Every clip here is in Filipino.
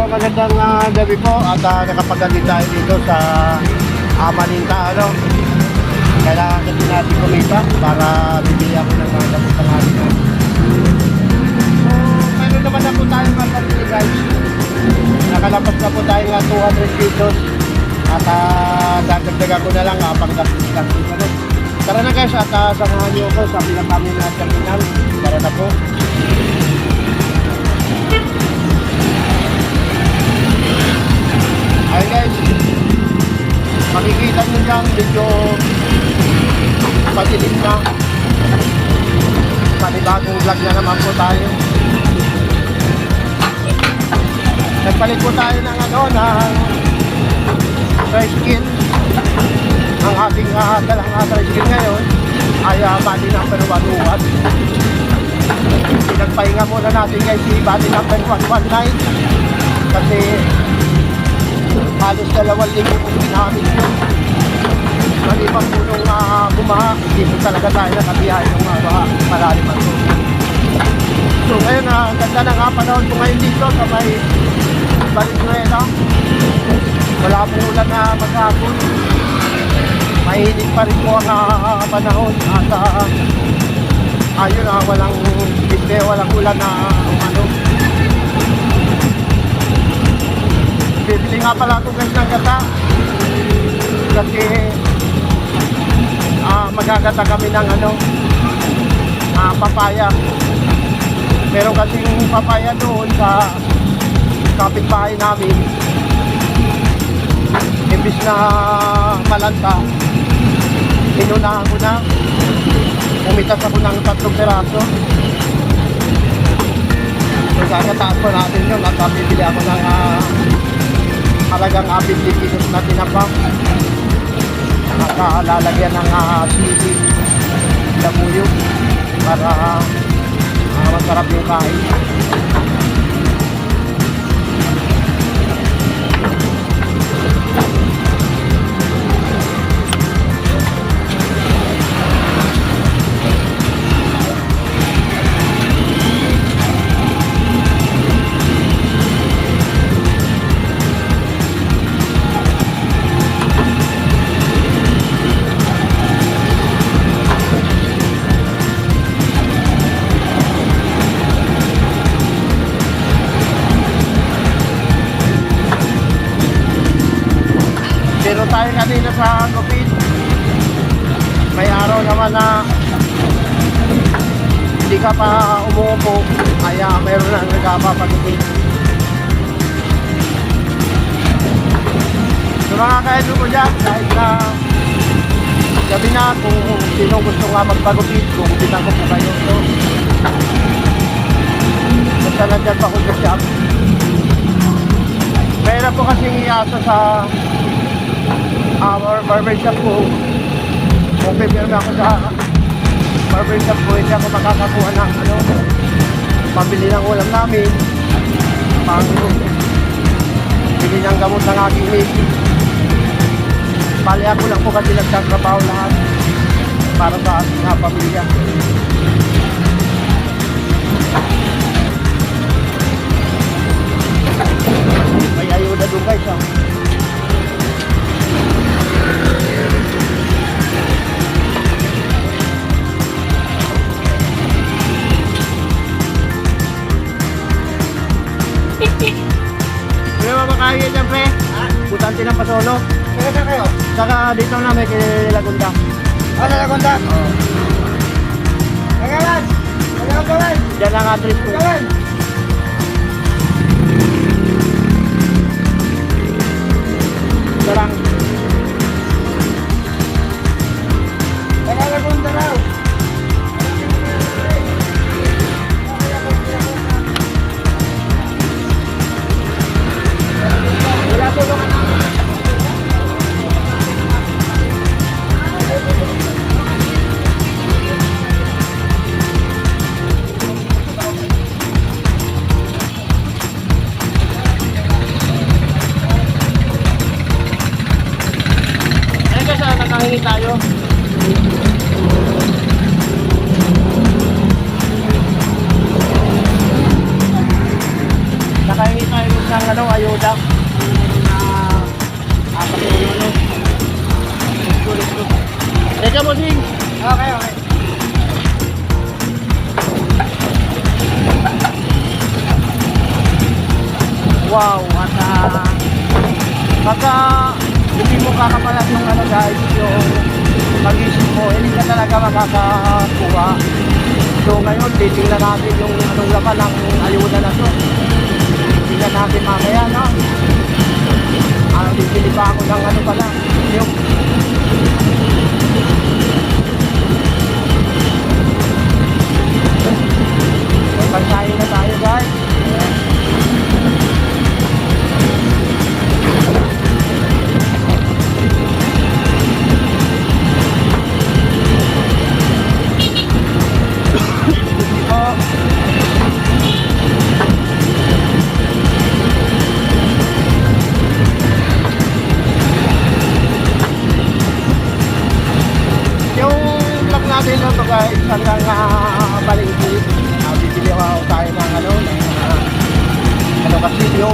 magandang gabi po at nakapagdating tayo dito sa Maninta, ano. Kailangan kasi natin kumita para bibili ako ng mga gamot ng ating. So, meron naman na po tayong kapatid, guys. Nakalapas na po tayo nga 200 pesos at dagdagan ko na lang pang-gastos. Tara na guys at samahan niyo ako sa pinakamin na terminal. Tara na po. Ayun guys, makikita nyo dyan medyo patilim na. Panibagong vlog na naman po tayo. Nagpalit po tayo ng tricycle. Ang ating dalang tricycle ngayon ay body number 101. Pinagpahinga muna natin guys si body number 119 kasi halos 2 linggo kung ginamit yun. Malibang po nung bumaha, hindi po talaga tayo nakabiyahe ng malalim ang tubig. So ngayon, ang ganda na nga panahon po ngayon dito sa may Valenzuela. Wala po ulan na maghapon. Mahilig pa rin po ang panahon at ayun walang bigbe, walang ulan na bibili nga pala ako guys ng gata kasi magagata kami ng papaya. Meron kasing papaya doon sa kapitbahay namin. Imbis na malanta, inunahan ko na, umitas ako ng 3 peraso. So gagataas po natin yun at bibili ako ng halagang 50 kilos na tinapa. Nakalalagyan ng sili, labuyo para masarap yung kain. Pero tayo kanina sa gupit, may araw naman na hindi ka pa umuupo, kaya meron na nagpapagupit. So mga ka-idol ko dyan, kahit na gabi na, kung sino gusto nga magpagupit, gugupitan ko po kayo. So, basta nandyan pa ko sa shop. Mayroon po kasing iasa sa our barbershop ko. Kung pipirma ako sa barbershop ko, hindi ako makakakuha ng pambili ng ulam namin, pang bili ng gamot ng aking misis. Bali ako lang po kasi nagtatrabaho lahat para sa ating pamilya. May ayuda doon guys Ano ba makakaya dyan, pre? Butante ng Pasolo. Kaya saan kayo? Saka dito na may Lagunda. Lagunda? Oo. Kagalan! Kagalan! Diyan lang address ko. Kagalan! Darang. Lagunda raw. Wala tulungan namin. Ayun guys, nakahingi tayo. Nakahingi tayo ng ano, ayuda. Na apat ko yun, no? Teka mo, Ding. Okay, okay. Wow, at pagka hindi mo kakapalas yung ano guys, yung mag-isip mo, hindi ka talaga makakakuha. So ngayon, titingnan natin yung anong laman ng ayuda na to. Tingnan natin mamaya, no? Bibili pa ako ng ano pala, yung pagkain na tayo guys. Natin na ito guys hanggang Balingki. Bibili ako tayo ng ano, ng kasilyo.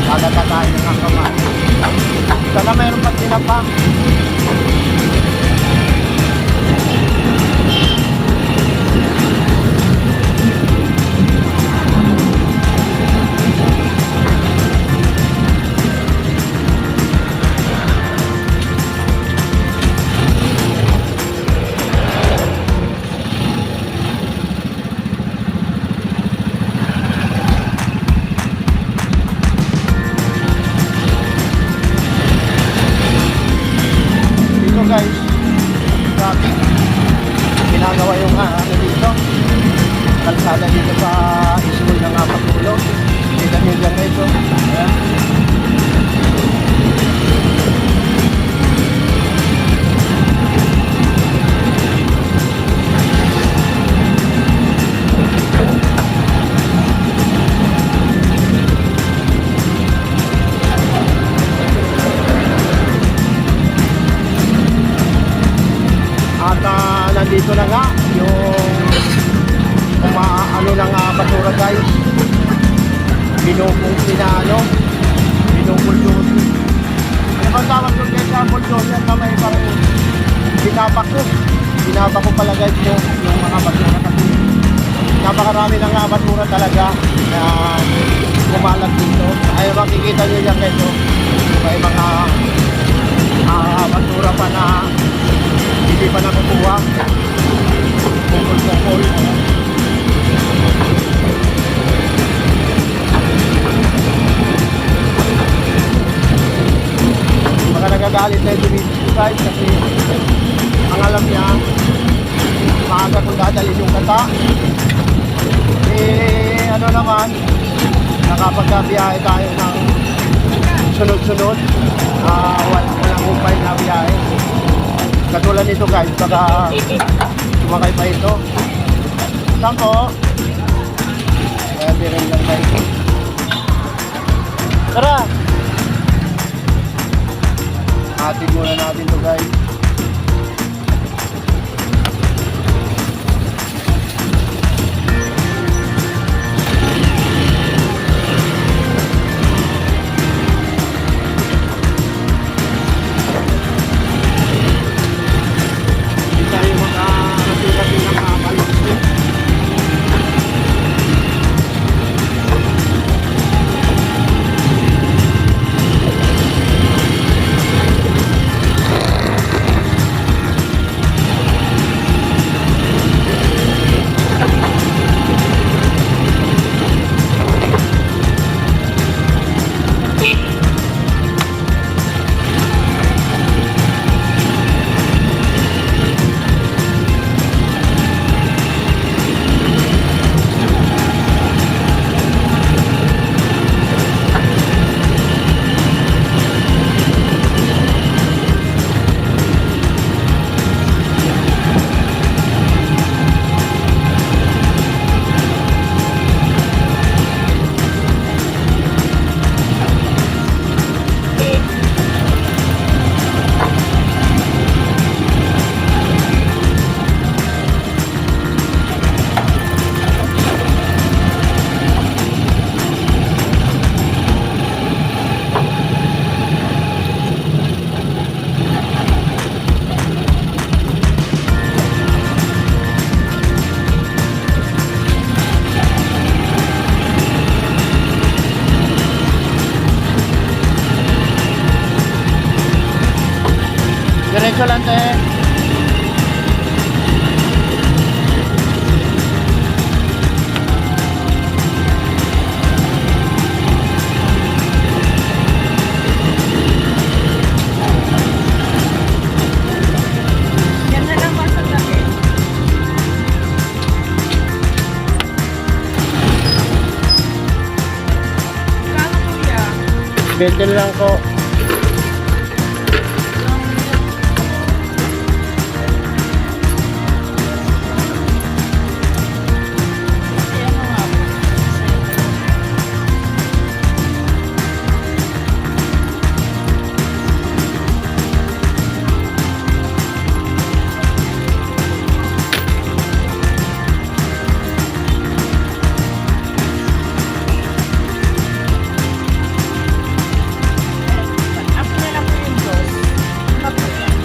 Dadata tayo ng kamay. Sana mayroon pa tinapa. Guys, traffic ginagawa yung ano dito kalsada dito sa school ng Pakulo. Kita nyo dyan guys, oh. Ayan. Nandito na nga yung ano ng basura guys, binubuldosin. Ano ba tawag doon guys sa bulldozer na may parang binabako pala guys yung mga basura kasi napakarami ng basura talaga na kumalat dito. Ay makikita nyo yan guys, oh. May mga basura pa na hindi pa nakukuha. Pukul-pukul. Baka nagagalit na yung guys kasi ang alam niya maaga kung dadalhin yung kata. Eh ano naman, nakapagkabiyahe tayo ng sunod-sunod, walang upay na biyahe. Katulad nito guys, baka sumakay pa ito. Saan po? Kaya dirin lang guys. Tara! Hatid muna natin ito guys. Diretso lang, te. Yan na lang ba sa gabi? Kano kuya? 20 lang ko. Yan na nga. Ako na lang po yung dos. Tapos yan.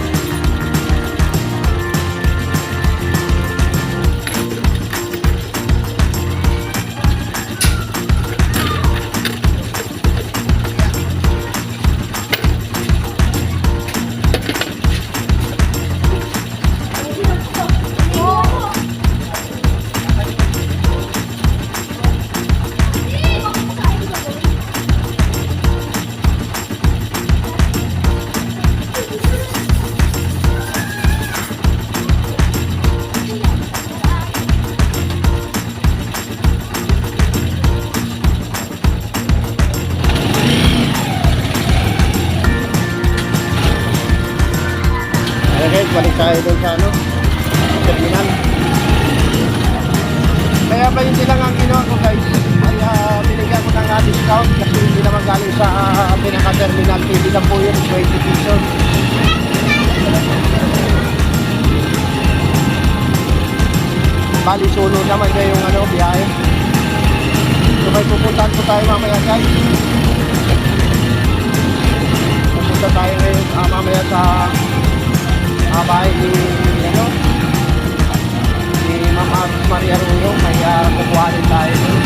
Ayan guys, balik tayo doon sa ano, terminal. Kaya ba hindi lang ang ginawa ko guys, ay binigyan ko ng discount kasi hindi naman galing sa pinaka-terminal, hindi lang po yun, 20 pesos. Bali sunod naman kayo yung ano, biyahe. So may pupuntahan po tayo mamaya guys. Pupunta tayo ngayon mamaya sa bahay ni ano ni Mama Maria Rulo, kaya kukuha rin tayo nun.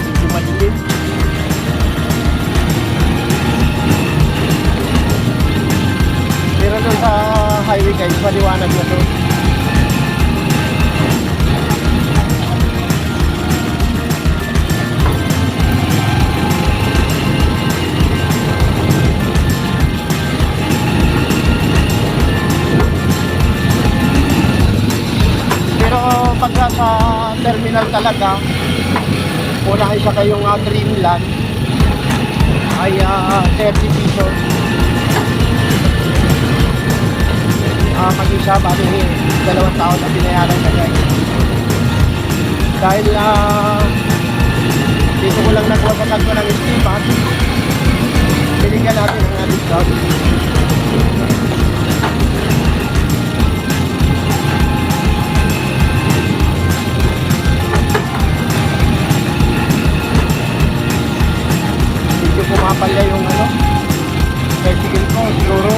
Medyo madilim. Pero doon sa highway guys, maliwanag na doon. Pagka sa terminal talaga, una isa kayong Dreamland ay 30 pesos. Mag-isa, bali 2 taon na binayaran na guys. Dahil dito ko lang nagwabatan ko ng istipan, binigyan natin ng discount. Pumapalya yung ano, bicycle ko, siguro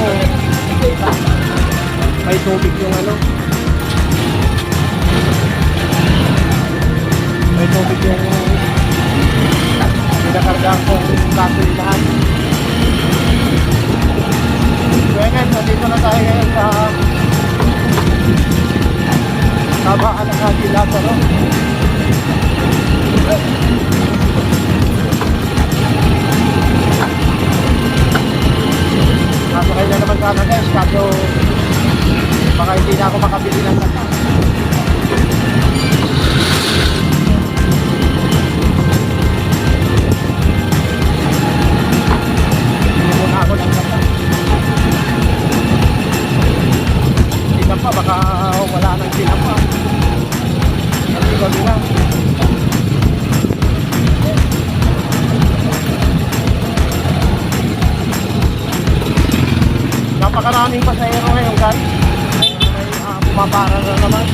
may tubig yung ano, may tubig yung pinakargaan kong gasolinahan. So ngayon, nandito na tayo ngayon sa Tabaan ng Haji Lazaro. Nasakay na naman sana guys, kaso baka hindi na ako makabili ng kata. Bili muna ako ng kata. Hindi ka pa, baka wala nang sinapa. Kasi gabi lang. Napakaraming pasahero ngayon guys. May pumapara na naman.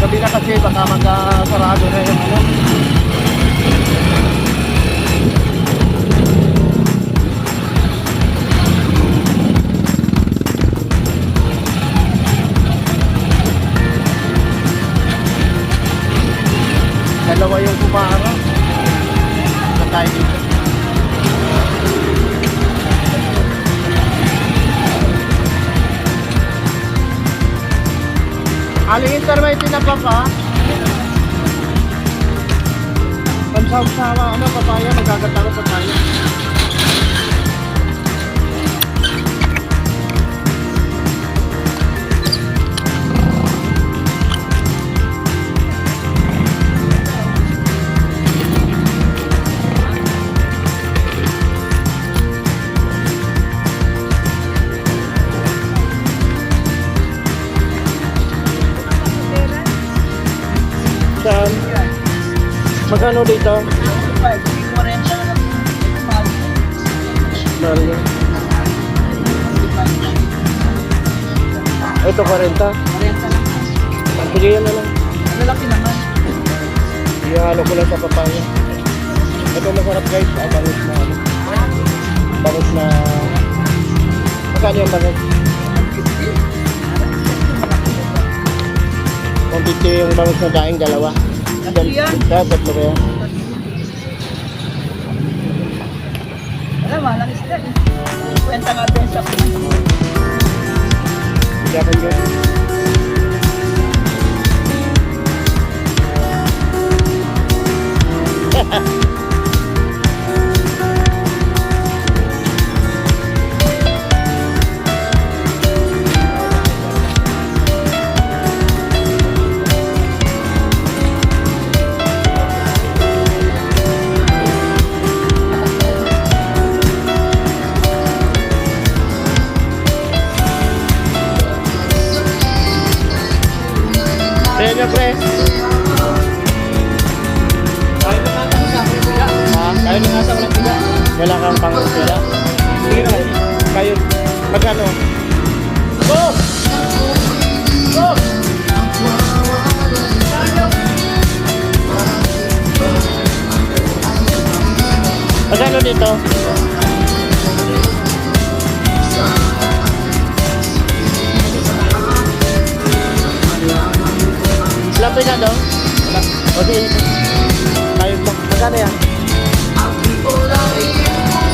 Gabi na kasi baka magkasarado na yung ano. Aling intermay tinapa pa. Pansaw-sawa, ano, papaya, magagataro papaya. Saan? Magkano dito? Mario. Ito 40. Sige yan na lang. Lalaki naman. Ihalo ko lang sa papaya. Ito masarap guys. Bangus na ano. Bangus na... Magkano yung bangus? 150 yung bangus na daing dalawa. Yan. Tatlo kaya. Alam, malang isda. Kwenta nga din sa Japan yun. Ayan nyo, pre. Kayo na nga sa walang tiga. Wala kang pang-sila. Sige na. Kayo. Magkano? Go! Go! Magkano dito? Lampay na daw? O sige. Kayo pa. Magkano yan?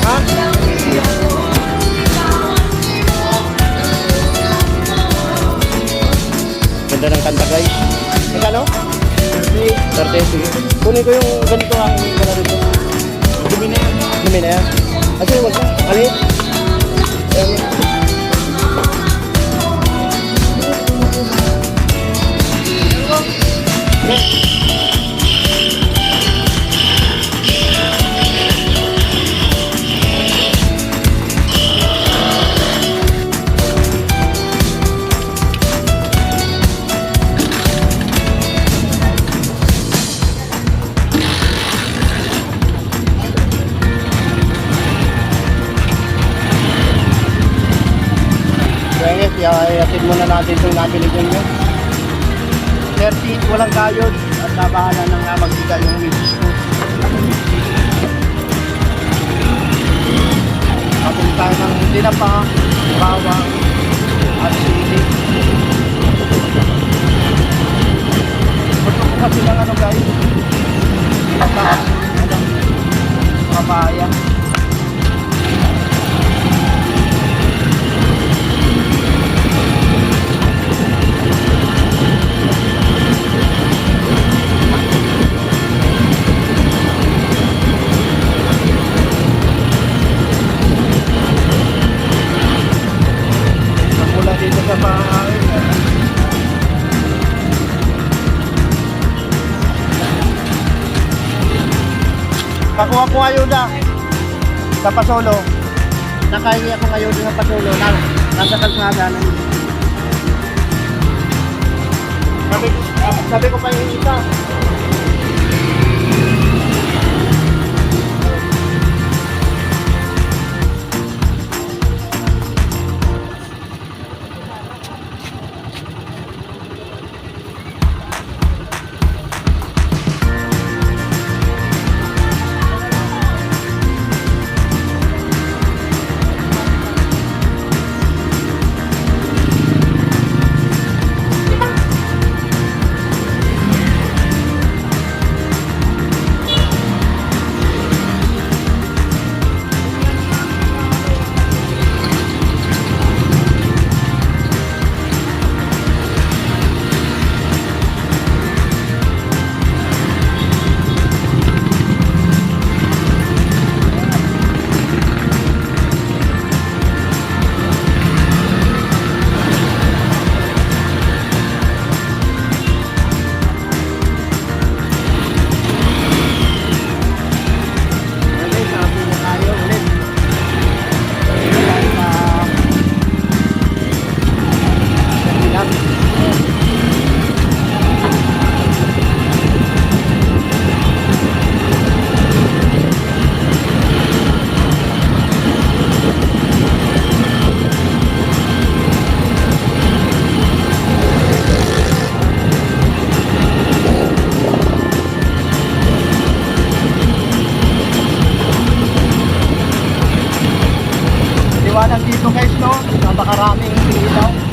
Ha? Ganda ng kanta guys. Magkano? 30. Sige. Kunin ko yung ganito ang gala dito. Dumi na yan. Dumi na yan. Kasi wag na. Alit. Ayan. Iatid muna natin itong nabili ko nyo. 30, walang kayod at nabahala nang magbigay yung wish ko. Kapag tayo ng tinapa, bawang at sili. Gusto ko kasi ng ano guys, tinapa, papaya. Dito sa bahay. Pakuha ko ayuda sa Pasolo. Nakahingi ako ayuda sa Pasolo. Nasa kalsada. Sabi ko pa yung isa. Napakaraming ilaw.